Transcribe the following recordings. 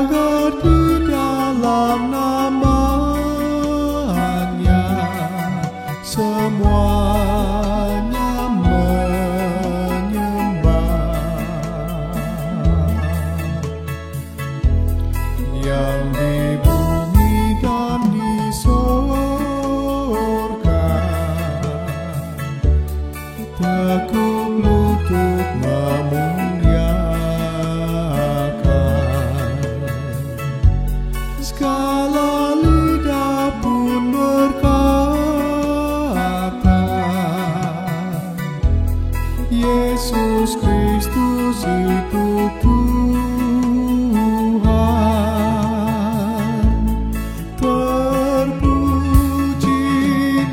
agar di dalam namanya semuanya menyembah. Yang di bumi dan di sorga tekuk lutut memuliakan. Segala lidah pun berkata, Yesus Kristus itu Tuhan. Terpuji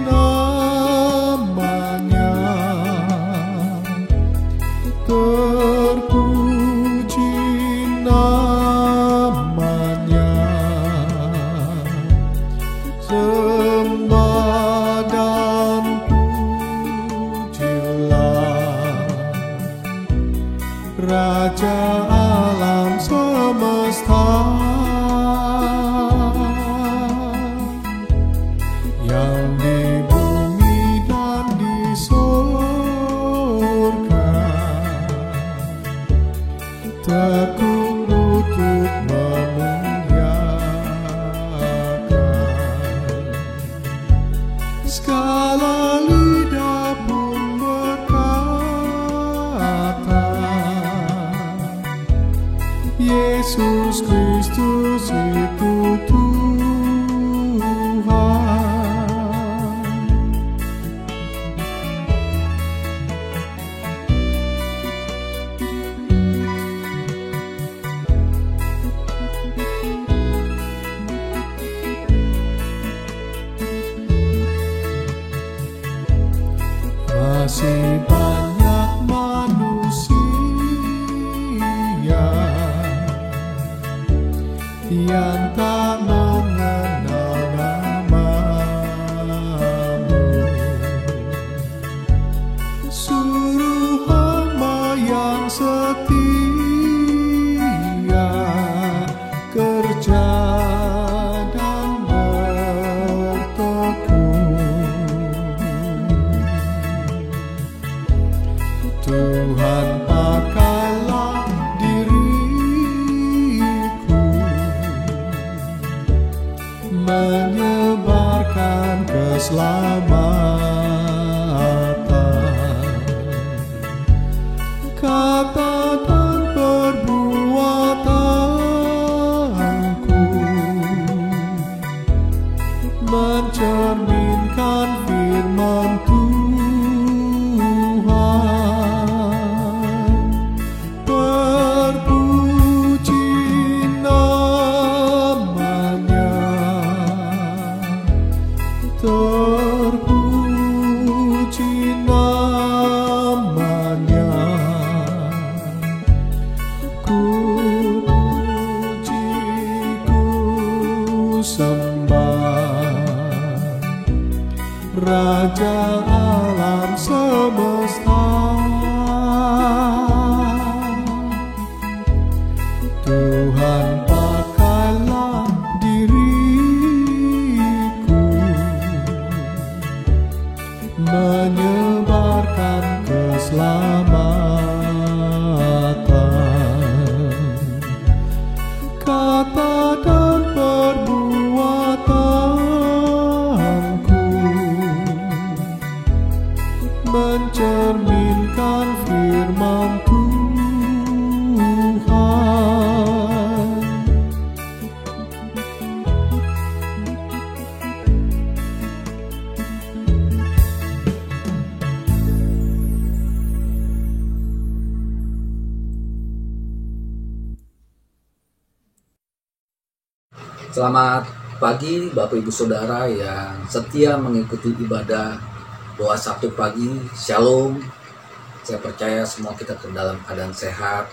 namanya, terpuji namanya. Sembah dan pujilah Raja alam semesta, yang di bumi dan di sorga tekuk lutut memuliakan. Segala lidah pun berkata, Yesus Kristus itu Tuhan. Masih banyak manusia yang tak mengenal namamu. Suruh hamba yang setia kerja dan bertekun. Tuhan pakailah diriku menyebarkan keselamatan. Kata dan perbuatanku mencerminkan firman Tuhan. Terpuji namanya, terpuji namanya. Ku puji, ku sembah Raja alam semesta. Tuhan pakailah diriku menyebarkan keselamatan. Kata dan perbuatanku mencerminkan firman Tuhan. Selamat pagi Bapak Ibu Saudara yang setia mengikuti ibadah doa Sabtu pagi. Shalom. Saya percaya semua kita ke dalam keadaan sehat,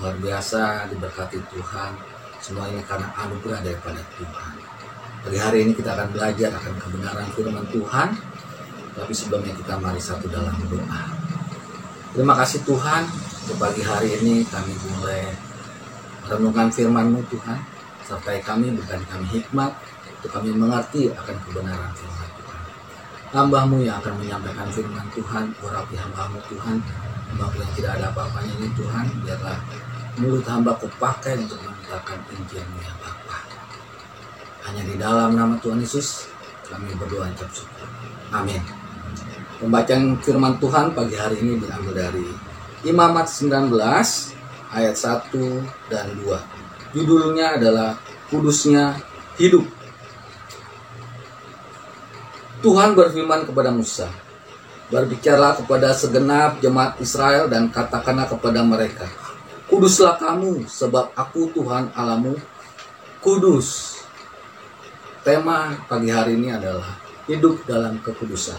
luar biasa, diberkati Tuhan. Semua ini karena anugerah daripada Tuhan. Dari hari ini kita akan belajar akan kebenaran firman Tuhan. Tapi sebelumnya kita mari satu dalam doa. Terima kasih Tuhan, untuk pagi hari ini kami boleh merenungkan firman-Mu Tuhan. Sertai kami, berikan kami hikmat untuk kami mengerti akan kebenaran firman Tuhan. Hamba-Mu yang akan menyampaikan firman Tuhan, urapi hamba-Mu Tuhan, hamba-Mu yang tidak ada apa-apanya ini Tuhan, biarlah mulut hamba Kupakai untuk memberitakan Injil-Mu ya Bapa. Hanya di dalam nama Tuhan Yesus kami berdoa ucap syukur. Amin. Pembacaan firman Tuhan pagi hari ini diambil dari Imamat 19 ayat 1 dan 2. Judulnya adalah Kudusnya Hidup. Tuhan berfirman kepada Musa, "Berbicaralah kepada segenap jemaat Israel dan katakanlah kepada mereka, Kuduslah kamu, sebab aku Tuhan Allahmu, kudus." Tema pagi hari ini adalah hidup dalam kekudusan.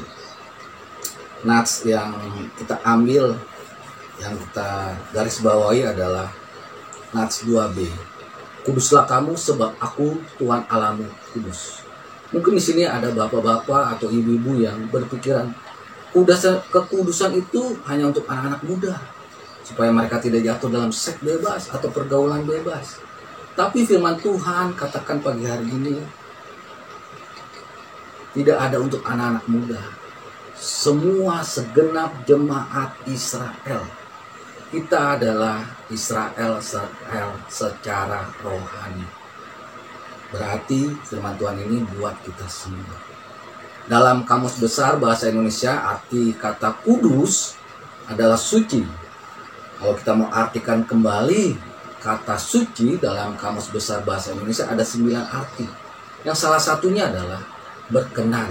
Nats yang kita ambil, yang kita garis bawahi adalah Nats 2b. Kuduslah kamu, sebab aku Tuhan Allahmu, kudus. Mungkin di sini ada bapak-bapak atau ibu-ibu yang berpikiran kekudusan itu hanya untuk anak-anak muda, supaya mereka tidak jatuh dalam seks bebas atau pergaulan bebas. Tapi firman Tuhan katakan pagi hari ini, tidak ada untuk anak-anak muda. Semua segenap jemaat Israel. Kita adalah Israel secara rohani. Berarti firman Tuhan ini buat kita semua. Dalam Kamus Besar Bahasa Indonesia, arti kata kudus adalah suci. Kalau kita mau artikan kembali kata suci dalam Kamus Besar Bahasa Indonesia ada 9 arti. Yang salah satunya adalah berkenan.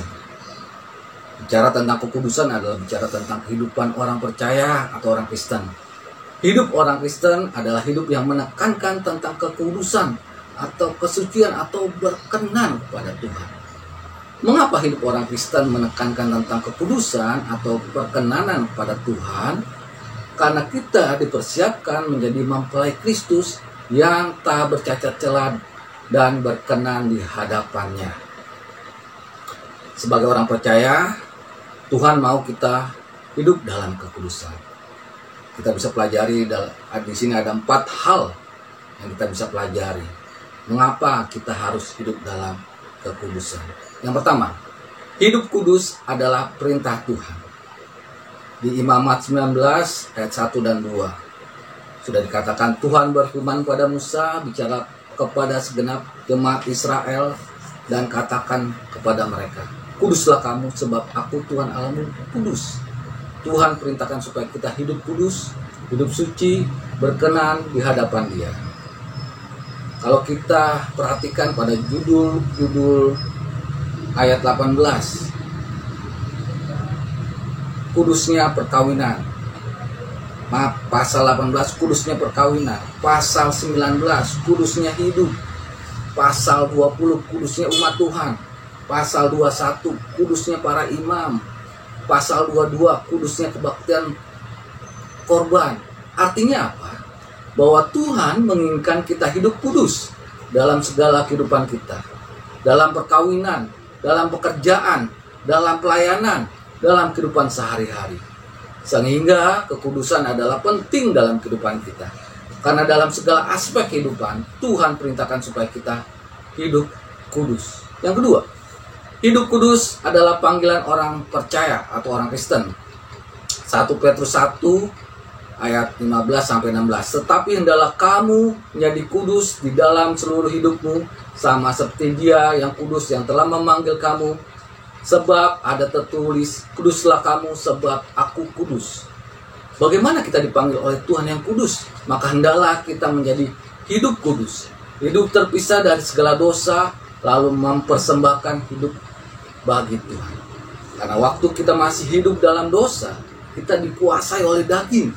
Bicara tentang kekudusan adalah bicara tentang kehidupan orang percaya atau orang Kristen. Hidup orang Kristen adalah hidup yang menekankan tentang kekudusan atau kesucian atau berkenan kepada Tuhan. Mengapa hidup orang Kristen menekankan tentang kekudusan atau perkenanan kepada Tuhan? Karena kita dipersiapkan menjadi mempelai Kristus yang tak bercacat celah dan berkenan di hadapannya. Sebagai orang percaya, Tuhan mau kita hidup dalam kekudusan. Kita bisa pelajari di sini ada 4 hal yang kita bisa pelajari. Mengapa kita harus hidup dalam kekudusan? Yang pertama, hidup kudus adalah perintah Tuhan. Di Imamat 19 ayat 1 dan 2 sudah dikatakan, Tuhan berfirman kepada Musa, bicara kepada segenap jemaat Israel dan katakan kepada mereka, Kuduslah kamu, sebab aku Tuhan Allahmu, kudus. Tuhan perintahkan supaya kita hidup kudus, hidup suci, berkenan di hadapan Dia. Kalau kita perhatikan pada judul ayat 18, kudusnya perkawinan. Pasal 18, kudusnya perkawinan. Pasal 19, kudusnya hidup. Pasal 20, kudusnya umat Tuhan. Pasal 21, kudusnya para imam. Pasal 22, kudusnya kebaktian korban. Artinya apa? Bahwa Tuhan menginginkan kita hidup kudus dalam segala kehidupan kita. Dalam perkawinan, dalam pekerjaan, dalam pelayanan, dalam kehidupan sehari-hari. Sehingga kekudusan adalah penting dalam kehidupan kita. Karena dalam segala aspek kehidupan, Tuhan perintahkan supaya kita hidup kudus. Yang kedua, hidup kudus adalah panggilan orang percaya atau orang Kristen. 1 Petrus 1 ayat 15-16. Tetapi hendaklah kamu menjadi kudus di dalam seluruh hidupmu, sama seperti Dia yang kudus yang telah memanggil kamu. Sebab ada tertulis, kuduslah kamu sebab aku kudus. Bagaimana kita dipanggil oleh Tuhan yang kudus? Maka hendaklah kita menjadi hidup kudus, hidup terpisah dari segala dosa, lalu mempersembahkan hidup bagi Tuhan. Karena waktu kita masih hidup dalam dosa, kita dikuasai oleh daging.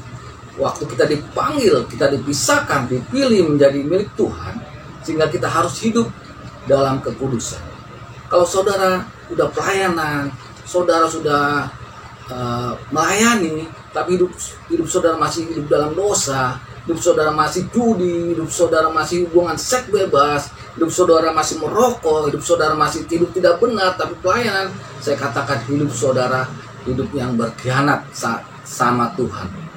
Waktu kita dipanggil, kita dipisahkan, dipilih menjadi milik Tuhan, sehingga kita harus hidup dalam kekudusan. Kalau saudara sudah pelayanan, saudara sudah melayani, tapi hidup saudara masih hidup dalam dosa, hidup saudara masih judi, hidup saudara masih hubungan seks bebas, hidup saudara masih merokok, hidup saudara masih hidup tidak benar, tapi pelayanan, saya katakan hidup saudara hidup yang berkhianat sama Tuhan.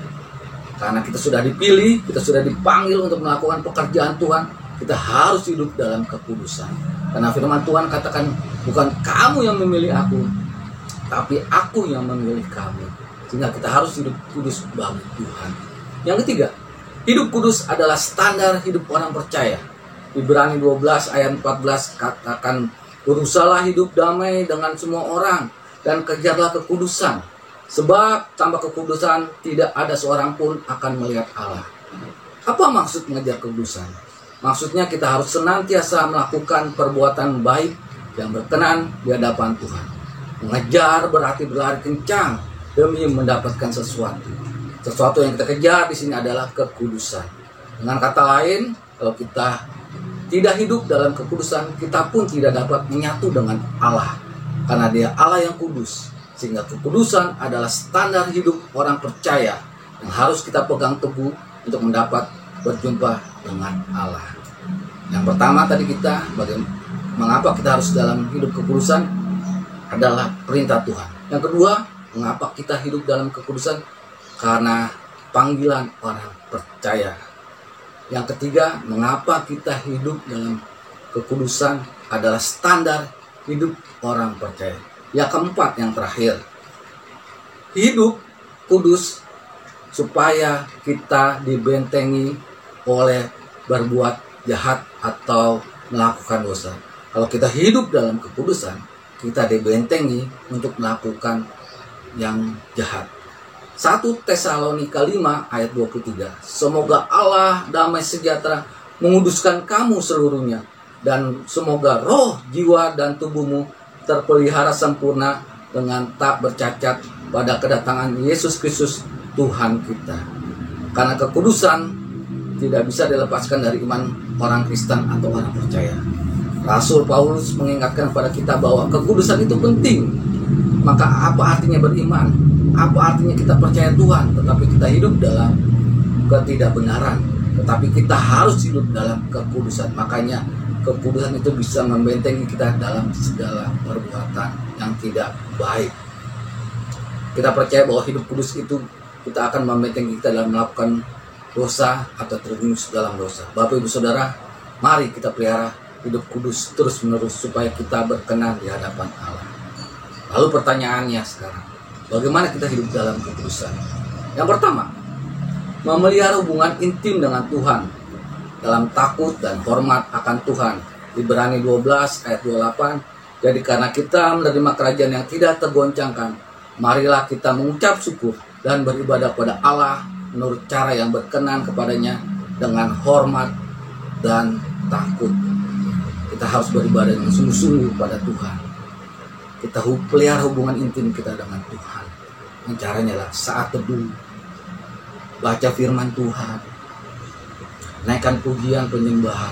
Karena kita sudah dipilih, kita sudah dipanggil untuk melakukan pekerjaan Tuhan, kita harus hidup dalam kekudusan. Karena firman Tuhan katakan, bukan kamu yang memilih aku, tapi aku yang memilih kamu. Sehingga kita harus hidup kudus bagi Tuhan. Yang ketiga, hidup kudus adalah standar hidup orang percaya. Ibrani 12 ayat 14 katakan, berusahalah hidup damai dengan semua orang dan kejarlah kekudusan. Sebab tanpa kekudusan tidak ada seorang pun akan melihat Allah. Apa maksud mengejar kekudusan? Maksudnya kita harus senantiasa melakukan perbuatan baik yang berkenan di hadapan Tuhan. Mengejar berarti berlari kencang demi mendapatkan sesuatu. Sesuatu yang kita kejar di sini adalah kekudusan. Dengan kata lain, kalau kita tidak hidup dalam kekudusan, kita pun tidak dapat menyatu dengan Allah. Karena Dia Allah yang kudus. Sehingga kekudusan adalah standar hidup orang percaya yang harus kita pegang teguh untuk mendapat berjumpa dengan Allah. Yang pertama tadi mengapa kita harus dalam hidup kekudusan adalah perintah Tuhan. Yang kedua, mengapa kita hidup dalam kekudusan? Karena panggilan orang percaya. Yang ketiga, mengapa kita hidup dalam kekudusan adalah standar hidup orang percaya. Yang keempat, yang terakhir, hidup kudus supaya kita dibentengi oleh berbuat jahat atau melakukan dosa. Kalau kita hidup dalam kekudusan, kita dibentengi untuk melakukan yang jahat. 1 Tesalonika 5 ayat 23. Semoga Allah damai sejahtera menguduskan kamu seluruhnya, dan semoga roh, jiwa, dan tubuhmu terpelihara sempurna dengan tak bercacat pada kedatangan Yesus Kristus Tuhan kita. Karena kekudusan tidak bisa dilepaskan dari iman orang Kristen atau orang percaya. Rasul Paulus mengingatkan kepada kita bahwa kekudusan itu penting. Maka apa artinya beriman? Apa artinya kita percaya Tuhan tetapi kita hidup dalam ketidakbenaran? Tetapi kita harus hidup dalam kekudusan. Makanya kekudusan itu bisa membentengi kita dalam segala perbuatan yang tidak baik. Kita percaya bahwa hidup kudus itu kita akan membentengi kita dalam melakukan dosa atau terjerumus dalam dosa. Bapak Ibu Saudara, mari kita pelihara hidup kudus terus menerus supaya kita berkenan di hadapan Allah. Lalu pertanyaannya sekarang, bagaimana kita hidup dalam kekudusan? Yang pertama, memelihara hubungan intim dengan Tuhan dalam takut dan hormat akan Tuhan. Ibrani 12 ayat 28. Jadi karena kita menerima kerajaan yang tidak tergoncangkan, marilah kita mengucap syukur dan beribadah pada Allah menurut cara yang berkenan kepadanya dengan hormat dan takut. Kita harus beribadah dengan sungguh-sungguh pada Tuhan. Kita pelihara hubungan intim kita dengan Tuhan. Yang caranya adalah saat teduh, baca firman Tuhan, naikkan pujian penyembahan,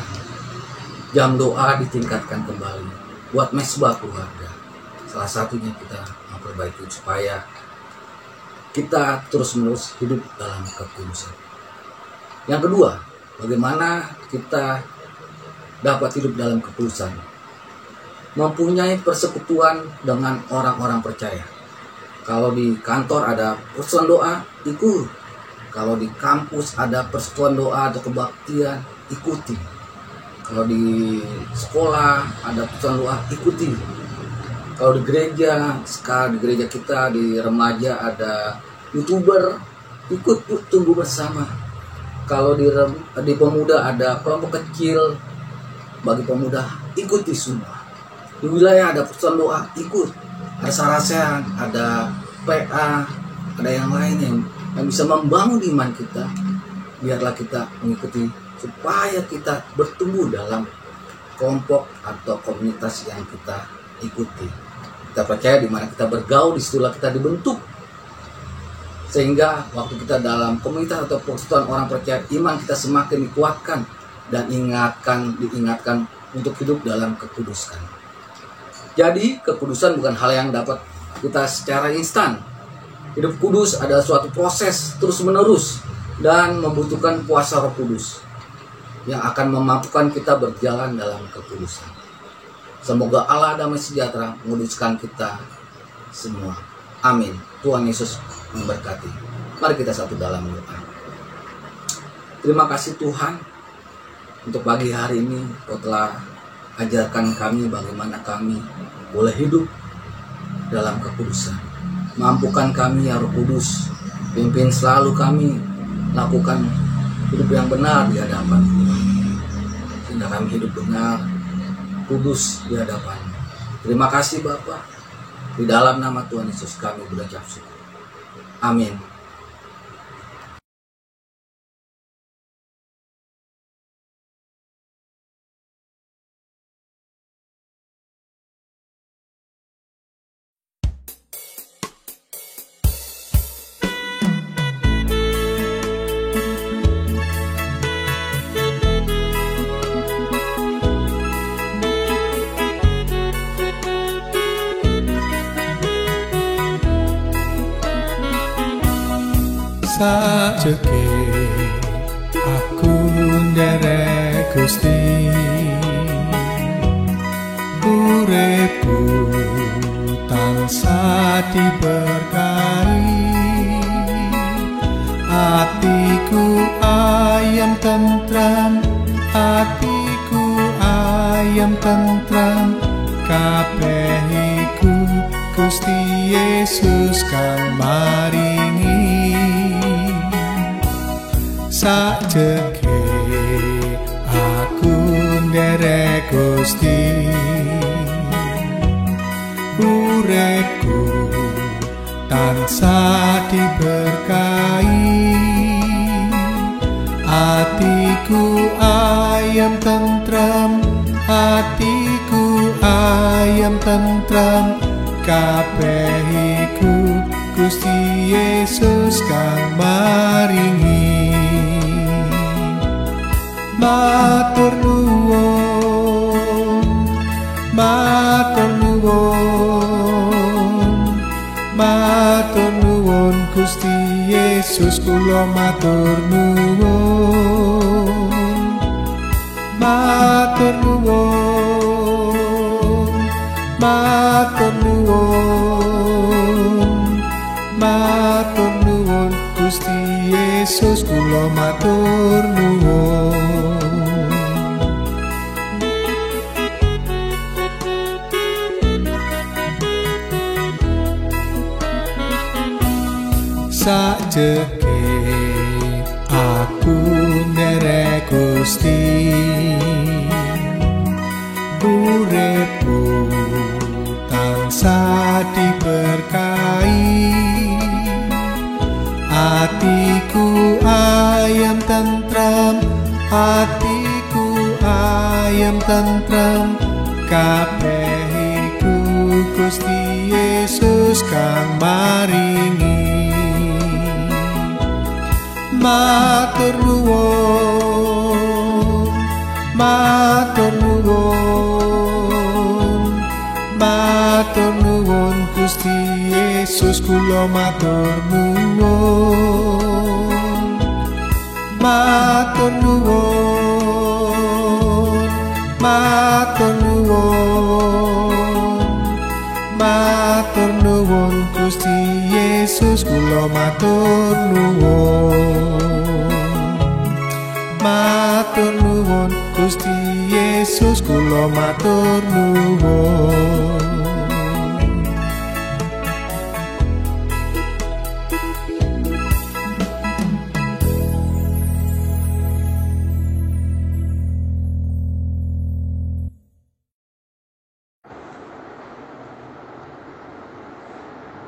jam doa ditingkatkan kembali, buat mesbah keluarga. Salah satunya kita memperbaiki supaya kita terus-menerus hidup dalam kekudusan. Yang kedua, bagaimana kita dapat hidup dalam kekudusan? Mempunyai persekutuan dengan orang-orang percaya. Kalau di kantor ada persekutuan doa, ikut. Kalau di kampus ada persekutuan doa atau kebaktian, ikuti. Kalau di sekolah ada persekutuan doa, ikuti. Kalau di gereja, sekarang di gereja kita, di remaja ada YouTuber, ikut tunggu bersama. Kalau di pemuda ada kelompok kecil bagi pemuda, ikuti semua. Di wilayah ada persekutuan doa, ikut. Ada sarasehan, ada PA, ada yang lain yang bisa membangun iman kita. Biarlah kita mengikuti supaya kita bertumbuh dalam kelompok atau komunitas yang kita ikuti. Kita percaya di mana kita bergaul, disitulah kita dibentuk. Sehingga waktu kita dalam komunitas atau persekutuan orang percaya, iman kita semakin dikuatkan dan diingatkan untuk hidup dalam kekudusan. Jadi kekudusan bukan hal yang dapat kita secara instan. Hidup kudus adalah suatu proses terus-menerus dan membutuhkan kuasa Roh Kudus yang akan memampukan kita berjalan dalam kekudusan. Semoga Allah damai sejahtera menguduskan kita semua. Amin. Tuhan Yesus memberkati. Mari kita satu dalam doa. Terima kasih Tuhan. Untuk pagi hari ini Kau telah ajarkan kami bagaimana kami boleh hidup dalam kekudusan. Mampukan kami ya Roh Kudus, pimpin selalu kami lakukan hidup yang benar di hadapan Tuhan, sehingga kami hidup benar, kudus di hadapan. Terima kasih Bapa. Di dalam nama Tuhan Yesus kami berucap syukur. Amin. Sajeke aku nderek Gusti, uripku tansah diberkahi, atiku ayem tentram, atiku ayem tentram, kabeh iku Gusti Yesus kang maringi. Sajeke aku nderek Gusti, uripku tansah diberkahi, atiku ayem tentram, atiku ayem tentram, kabeh iku Gusti Yesus kang maringi. Matur nuwun, matur nuwun, matur nuwun Gusti Yesus, kula matur nuwun, matur nuwun, matur nuwun, matur nuwun Gusti Yesus, kula matur nuwun. Sajeke aku nderek Gusti, uripku tansah diberkahi, atiku ayem tentram, atiku ayem tentram, kabeh iku Gusti Yesus kang maringi. Matur nuwun, matur nuwun, matur nuwun Gusti Yesus, kula matur nuwun, matur nuwun, matur nuwun, matur nuwun Gusti Yesus, kula matur nuwun, matur nuwun Gusti Yesus, kula matur nuwun.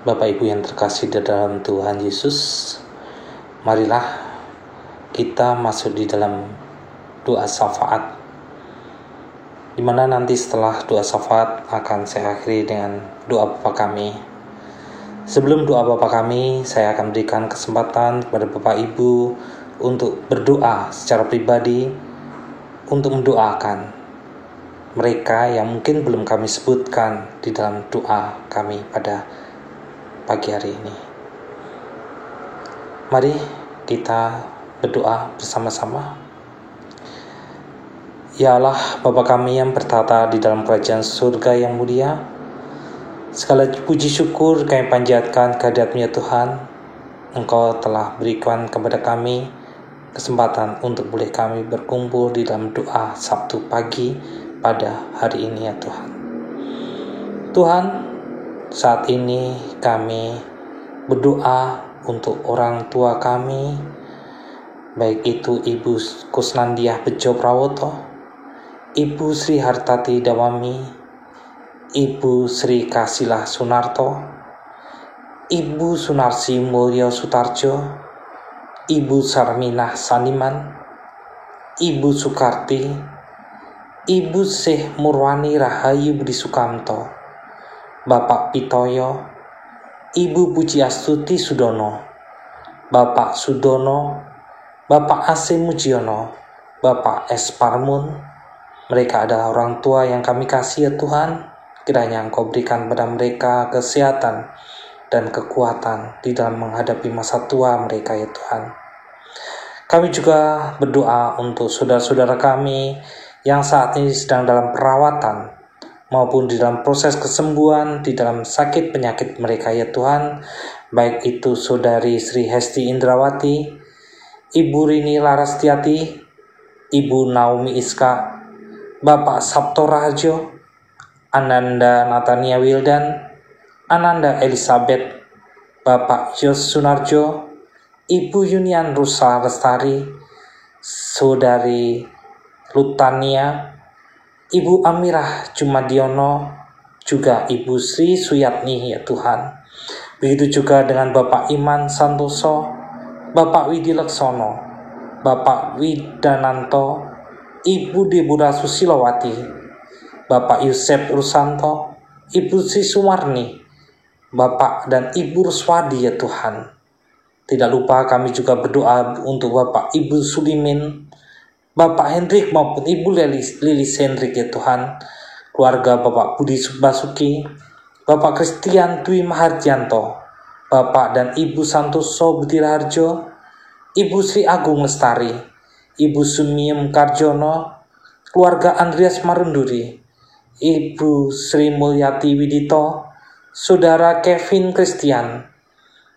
Bapak Ibu yang terkasih di dalam Tuhan Yesus, marilah kita masuk di dalam doa syafaat, di mana nanti setelah doa syafaat akan saya akhiri dengan doa Bapa kami. Sebelum doa Bapa kami, saya akan berikan kesempatan kepada Bapak Ibu untuk berdoa secara pribadi, untuk mendoakan mereka yang mungkin belum kami sebutkan di dalam doa kami pada pagi hari ini. Mari kita berdoa bersama-sama. Ya Allah, Bapa kami yang bertata di dalam kerajaan surga yang mulia, segala puji syukur kami panjatkan kehadirat-Mu ya Tuhan. Engkau telah berikan kepada kami kesempatan untuk boleh kami berkumpul di dalam doa Sabtu pagi pada hari ini ya Tuhan. Tuhan, saat ini kami berdoa untuk orang tua kami, baik itu Ibu Kusnandiah Bejo Prawoto, Ibu Sri Hartati Dawami, Ibu Sri Kasilah Sunarto, Ibu Sunarsi Mulyo Sutarjo, Ibu Sarminah Saniman, Ibu Sukarti, Ibu Syekh Murwani Rahayu Budi Sukamto, Bapak Pitoyo, Ibu Pujiastuti Sudono, Bapak Sudono, Bapak Ase Mujiono, Bapak S. Parmun. Mereka adalah orang tua yang kami kasih ya Tuhan. Kiranya Engkau berikan pada mereka kesehatan dan kekuatan di dalam menghadapi masa tua mereka ya Tuhan. Kami juga berdoa untuk saudara-saudara kami yang saat ini sedang dalam perawatan maupun di dalam proses kesembuhan di dalam sakit penyakit mereka ya Tuhan, baik itu Saudari Sri Hesti Indrawati, Ibu Rini Larastiati, Ibu Naomi Iska, Bapak Sabto Raharjo, Ananda Natania Wildan, Ananda Elizabeth, Bapak Yos Sunarjo, Ibu Yunian Rusa Lestari, Saudari Lutania, Ibu Amirah Jumadiono, juga Ibu Sri Suyatni ya Tuhan. Begitu juga dengan Bapak Iman Santoso, Bapak Widi Leksono, Bapak Widananto, Ibu Deborah Susilowati, Bapak Yusef Rusanto, Ibu Sri Sumarni, Bapak dan Ibu Ruswadi ya Tuhan. Tidak lupa kami juga berdoa untuk Bapak Ibu Sulimin, Bapak Hendrik maupun Ibu Lilis Hendrik ya Tuhan, keluarga Bapak Budi Basuki, Bapak Christian Dwi Maharjanto, Bapak dan Ibu Santoso Butirharjo, Ibu Sri Agung Lestari, Ibu Sumiem Karjono, keluarga Andreas Marunduri, Ibu Sri Mulyati Widito, Saudara Kevin Christian,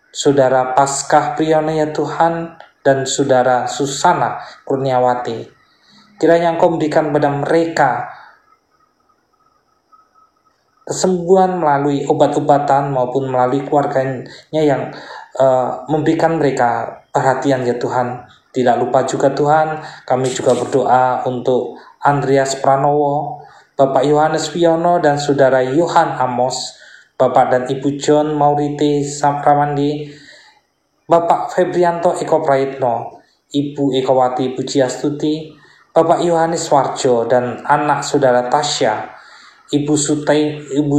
Saudara Paskah Priyono ya Tuhan, dan Saudara Susana Kurniawati. Kiranya Engkau memberikan pada mereka kesembuhan melalui obat-obatan maupun melalui keluarganya yang memberikan mereka perhatian ya Tuhan. Tidak lupa juga Tuhan, kami juga berdoa untuk Andreas Pranowo, Bapak Yohanes Wiono dan Saudara Yohan Amos, Bapak dan Ibu John Mauriti Sapramandi, Bapak Febrianto Eko Prayitno, Ibu Ekowati Pujiastuti, Bapak Yohanes Warjo dan anak saudara Tasya, Ibu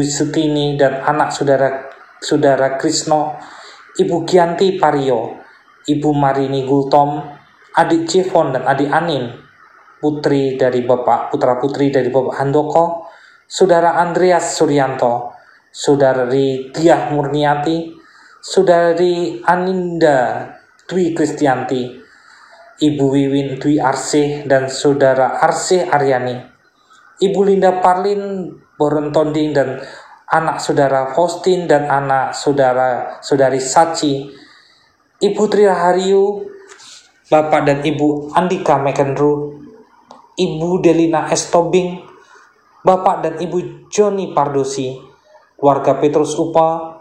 Sutini dan anak saudara Krisno, Ibu Gianti Pario, Ibu Marini Gultom, adik Jevon dan adik Anin, putra putri dari Bapak Handoko, Saudara Andreas Suryanto, Saudari Diah Murniati, Saudari Aninda Dwi Kristianti, Ibu Wiwin Dwi Arsih dan Saudara Arsih Aryani, Ibu Linda Parlin Borontonding dan anak saudara Faustin dan anak saudari Sachi, Ibu Tri Rahayu, Bapak dan Ibu Andika McEnroe, Ibu Delina S. Tobing, Bapak dan Ibu Joni Pardosi, keluarga Petrus Upa,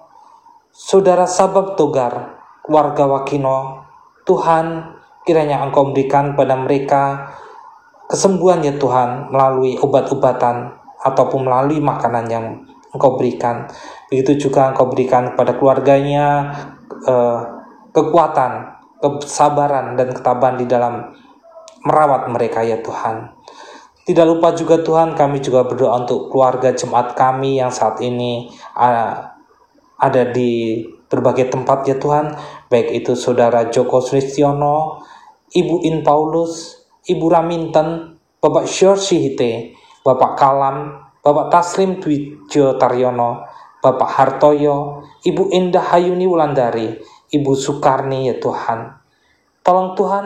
Saudara Sabab Togar, keluarga Wakino. Tuhan, kiranya Engkau memberikan pada mereka kesembuhan ya Tuhan melalui obat-obatan ataupun melalui makanan yang Engkau berikan. Begitu juga Engkau berikan kepada keluarganya kekuatan, kesabaran dan ketabahan di dalam merawat mereka ya Tuhan. Tidak lupa juga Tuhan, kami juga berdoa untuk keluarga jemaat kami yang saat ini ada di berbagai tempat ya Tuhan, baik itu Saudara Joko Sulistiono, Ibu In Paulus, Ibu Raminten, Bapak Syursi Hite, Bapak Kalam, Bapak Taslim Dwijo Taryono, Bapak Hartoyo, Ibu Indah Hayuni Wulandari, Ibu Sukarni ya Tuhan. Tolong Tuhan,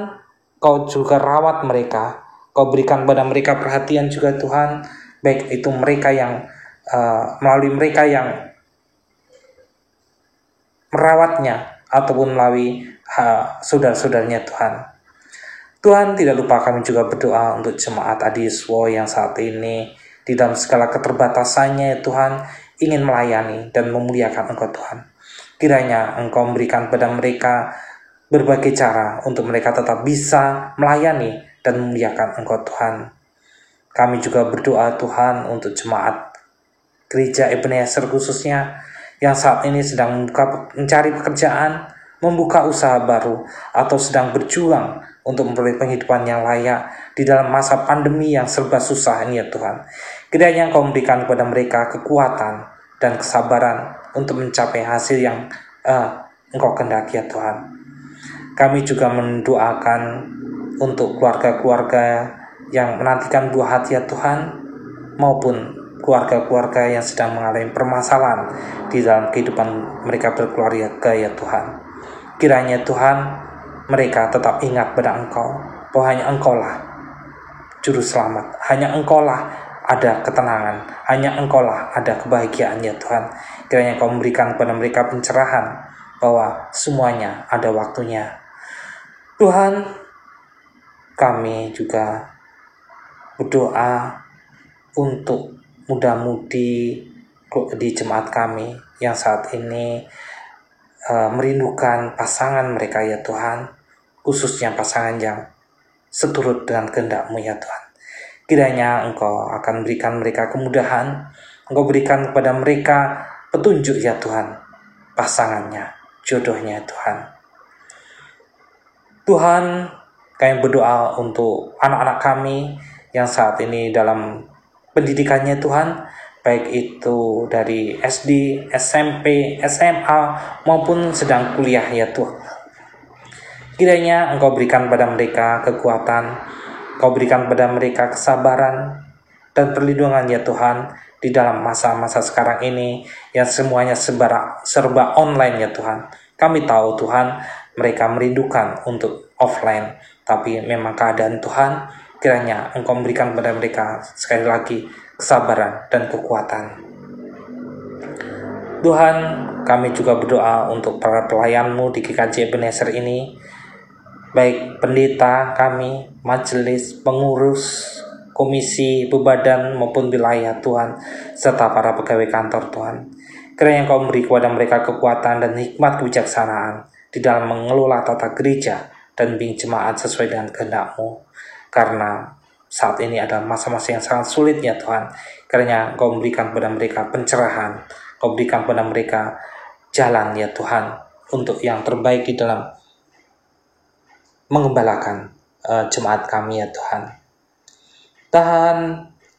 Kau juga rawat mereka, Kau berikan pada mereka perhatian juga Tuhan, baik itu mereka yang melalui mereka yang merawatnya ataupun melalui saudara-saudaranya Tuhan. Tuhan, tidak lupa kami juga berdoa untuk jemaat Adiswo yang saat ini di dalam segala keterbatasannya Tuhan ingin melayani dan memuliakan Engkau Tuhan. Kiranya Engkau memberikan pada mereka berbagai cara untuk mereka tetap bisa melayani dan memuliakan Engkau Tuhan. Kami juga berdoa Tuhan untuk jemaat Gereja Ebenezer khususnya yang saat ini sedang mencari pekerjaan, membuka usaha baru, atau sedang berjuang untuk memperoleh penghidupan yang layak di dalam masa pandemi yang serba susah ini ya Tuhan. Kiranya Engkau memberikan kepada mereka kekuatan dan kesabaran untuk mencapai hasil yang Engkau kehendaki ya Tuhan. Kami juga mendoakan untuk keluarga-keluarga yang menantikan buah hati ya Tuhan, maupun keluarga-keluarga yang sedang mengalami permasalahan di dalam kehidupan mereka berkeluarga ya Tuhan. Kiranya Tuhan, mereka tetap ingat pada Engkau, bahwa hanya Engkaulah Juru Selamat, hanya Engkaulah ada ketenangan, hanya Engkaulah ada kebahagiaan ya Tuhan. Kiranya Engkau memberikan kepada mereka pencerahan, bahwa semuanya ada waktunya. Tuhan, kami juga berdoa untuk muda-mudi di jemaat kami yang saat ini merindukan pasangan mereka ya Tuhan, khususnya pasangan yang seturut dengan kehendak-Mu ya Tuhan. Kiranya Engkau akan berikan mereka kemudahan, Engkau berikan kepada mereka petunjuk ya Tuhan, pasangannya, jodohnya ya Tuhan. Tuhan, kami berdoa untuk anak-anak kami yang saat ini dalam pendidikannya Tuhan, baik itu dari SD, SMP, SMA, maupun sedang kuliah ya Tuhan. Kiranya Engkau berikan pada mereka kekuatan, Engkau berikan pada mereka kesabaran dan perlindungan ya Tuhan di dalam masa-masa sekarang ini yang semuanya serba online ya Tuhan. Kami tahu Tuhan, mereka merindukan untuk offline, tapi memang keadaan Tuhan, kiranya Engkau memberikan kepada mereka sekali lagi kesabaran dan kekuatan. Tuhan, kami juga berdoa untuk para pelayan-Mu di GKJ Ebenezer ini, baik pendeta kami, majelis, pengurus, komisi, bebadan maupun wilayah Tuhan, serta para pegawai kantor Tuhan. Kiranya Engkau memberi kepada mereka kekuatan dan hikmat kebijaksanaan di dalam mengelola tata gereja dan bimbing jemaat sesuai dengan kehendak-Mu. Karena saat ini adalah masa-masa yang sangat sulit ya Tuhan. Kiranya Engkau memberikan kepada mereka pencerahan, Engkau berikan kepada mereka jalan ya Tuhan, untuk yang terbaik di dalam mengembalakan jemaat kami ya Tuhan.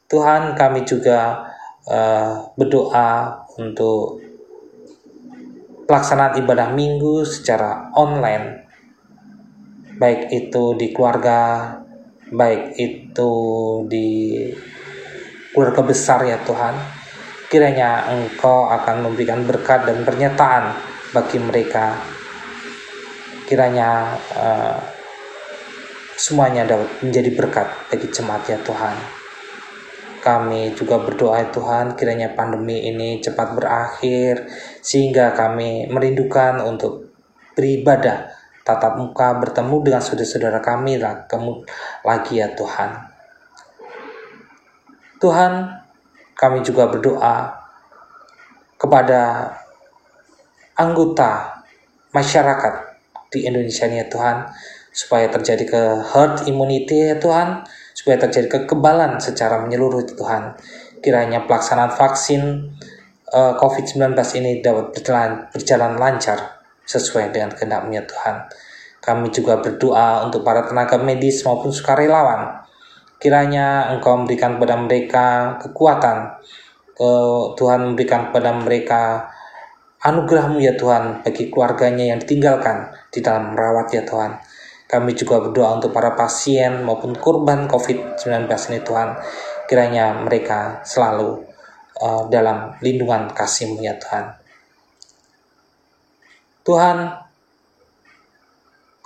Tuhan, kami juga berdoa untuk pelaksanaan ibadah minggu secara online, baik itu di keluarga, baik itu di keluarga besar ya Tuhan. Kiranya Engkau akan memberikan berkat dan pernyataan bagi mereka. Kiranya semuanya dapat menjadi berkat bagi jemaat ya Tuhan. Kami juga berdoa Tuhan, kiranya pandemi ini cepat berakhir, sehingga kami merindukan untuk beribadah tatap muka, bertemu dengan saudara-saudara kami lagi ya Tuhan. Tuhan, kami juga berdoa kepada anggota masyarakat di Indonesia ya Tuhan, supaya terjadi herd immunity ya Tuhan, supaya terjadi kekebalan secara menyeluruh Tuhan. Kiranya pelaksanaan vaksin COVID-19 ini dapat berjalan lancar sesuai dengan kehendak-Mu ya Tuhan. Kami juga berdoa untuk para tenaga medis maupun sukarelawan. Kiranya Engkau memberikan kepada mereka kekuatan, Tuhan memberikan kepada mereka anugerah-Mu ya Tuhan bagi keluarganya yang ditinggalkan di dalam merawat ya Tuhan. Kami juga berdoa untuk para pasien maupun korban COVID-19 ini Tuhan. Kiranya mereka selalu dalam lindungan kasih-Mu ya Tuhan. Tuhan,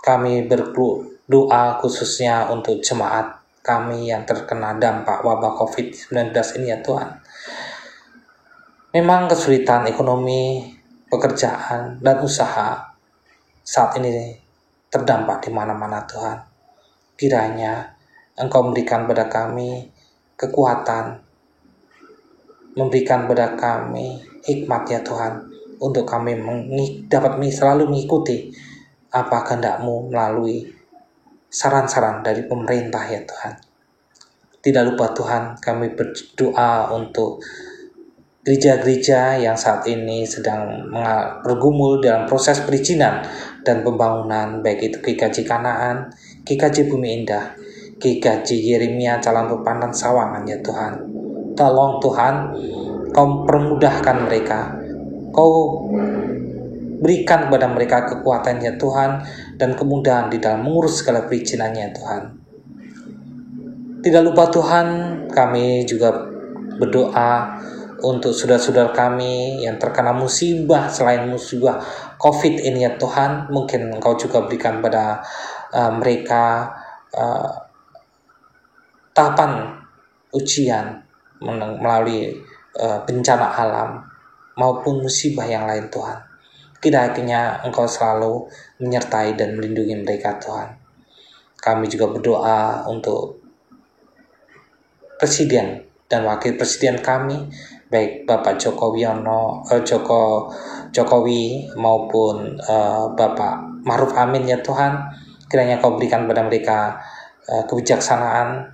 kami berdoa khususnya untuk jemaat kami yang terkena dampak wabah COVID-19 ini ya Tuhan. Memang kesulitan ekonomi, pekerjaan, dan usaha saat ini terdampak di mana-mana Tuhan. kiranya Engkau memberikan pada kami kekuatan, memberikan pada kami hikmat ya Tuhan, untuk kami dapat selalu mengikuti apa kehendak-Mu melalui saran-saran dari pemerintah ya Tuhan. Tidak lupa Tuhan, kami berdoa untuk gereja-gereja yang saat ini sedang bergumul dalam proses perizinan dan pembangunan, baik itu GKJ Kanaan, GKJ Bumi Indah, GKJ Yeremia Calon Pepandan Sawangan ya Tuhan. Tolong Tuhan, Kau permudahkan mereka, Kau berikan kepada mereka kekuatan ya Tuhan, dan kemudahan di dalam mengurus segala perizinannya Tuhan. Tidak lupa Tuhan, kami juga berdoa untuk saudara-saudara kami yang terkena musibah selain musibah COVID ini ya Tuhan. Mungkin Engkau juga berikan pada mereka tahapan ujian melalui bencana alam maupun musibah yang lain Tuhan. Kiranya Engkau selalu menyertai dan melindungi mereka Tuhan. Kami juga berdoa untuk Presiden dan Wakil Presiden kami, baik Bapak Jokowi maupun Bapak Ma'ruf Amin ya Tuhan. Kiranya Kau berikan kepada mereka kebijaksanaan,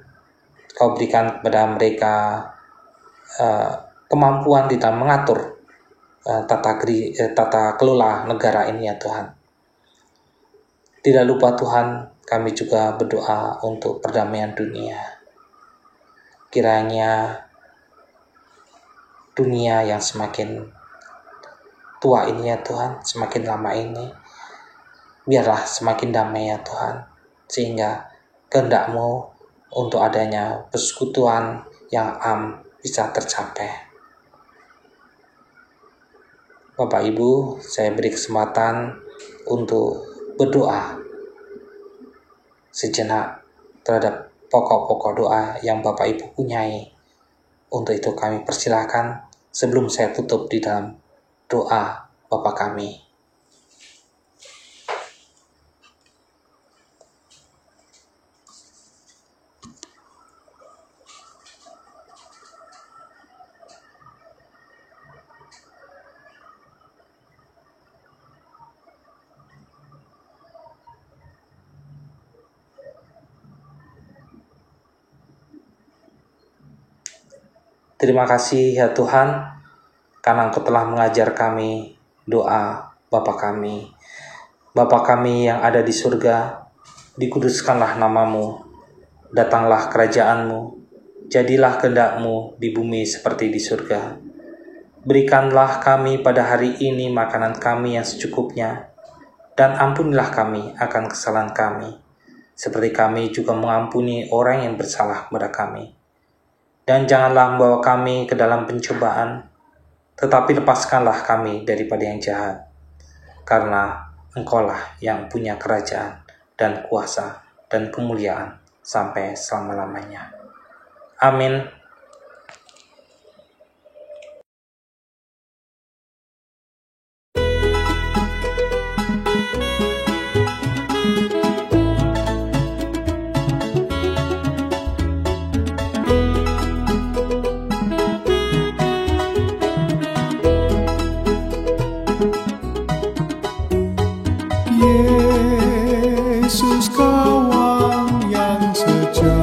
Kau berikan kepada mereka kemampuan di dalam mengatur tata kelola negara ini ya Tuhan. Tidak lupa Tuhan, kami juga berdoa untuk perdamaian dunia. Kiranya dunia yang semakin tua ini ya Tuhan, semakin lama ini, biarlah semakin damai ya Tuhan, sehingga kehendak-Mu untuk adanya persekutuan yang bisa tercapai. Bapak Ibu, saya beri kesempatan untuk berdoa sejenak terhadap pokok-pokok doa yang Bapak Ibu punyai. Untuk itu kami persilahkan sebelum saya tutup di dalam doa Bapa kami. Terima kasih ya Tuhan, karena Engkau telah mengajar kami doa Bapa kami. Bapa kami yang ada di surga, dikuduskanlah nama-Mu, datanglah kerajaan-Mu, jadilah kehendak-Mu di bumi seperti di surga. Berikanlah kami pada hari ini makanan kami yang secukupnya, dan ampunilah kami akan kesalahan kami, seperti kami juga mengampuni orang yang bersalah kepada kami. Dan janganlah membawa kami ke dalam pencobaan, tetapi lepaskanlah kami daripada yang jahat. Karena Engkaulah yang punya kerajaan dan kuasa dan kemuliaan sampai selama-lamanya. Amin. Yesus kawan yang sejati,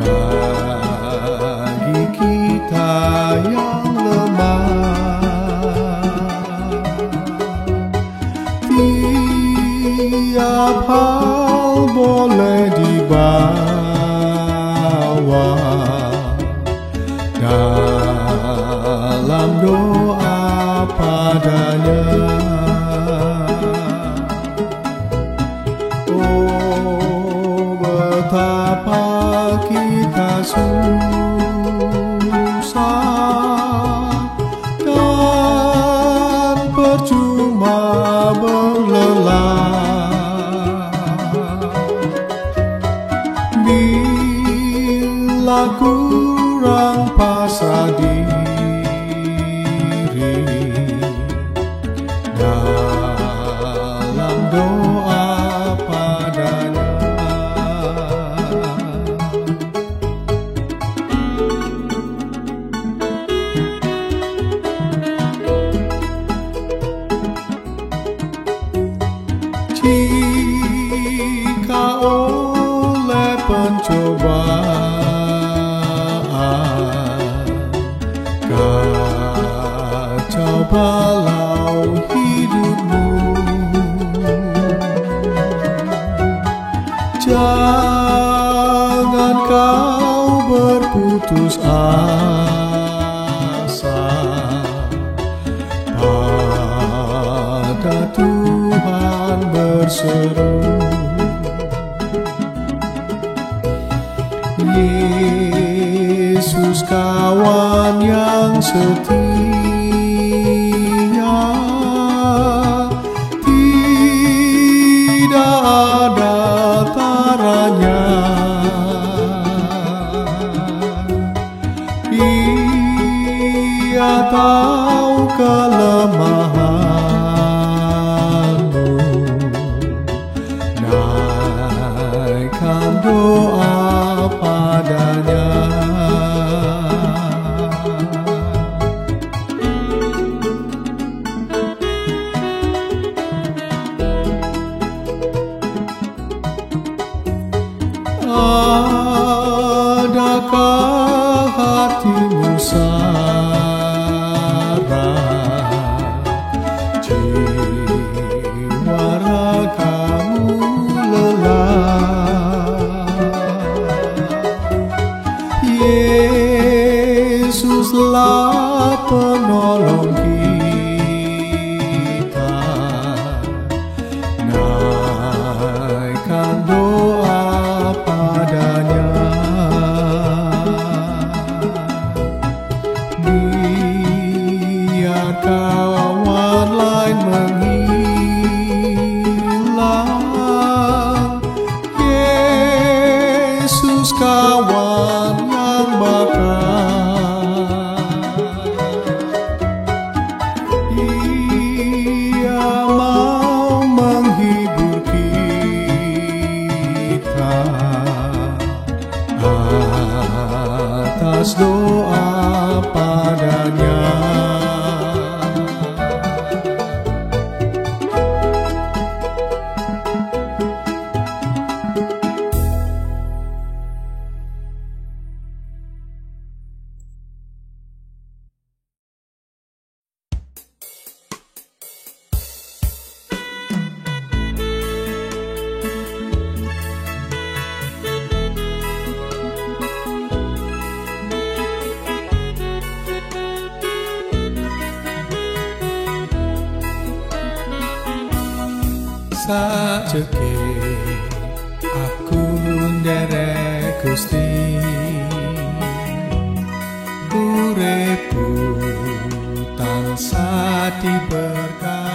bagi kita yang lemah, tiap hal boleh dibawa dalam doa padanya. Oh, betapa kita susah dan percuma berlelah bila kurang pasrah diri dalam doa. halau hidupmu. Jangan kau berputus asa, pada Tuhan berseru. Yesus kawan yang setia, tidak ada taranya. Dia tahu kelemahanmu, naikkan doa padanya. Adakah hatimu sara, jiwa ragamu lelah? Yesuslah penolong kita, naikkan doa padanya. Biar kawan lain menghilang, Yesus kawan yang bakal. Ia mau menghibur kita atas doa padanya. Sajeke aku nderek Gusti, uripku tansah diberkati.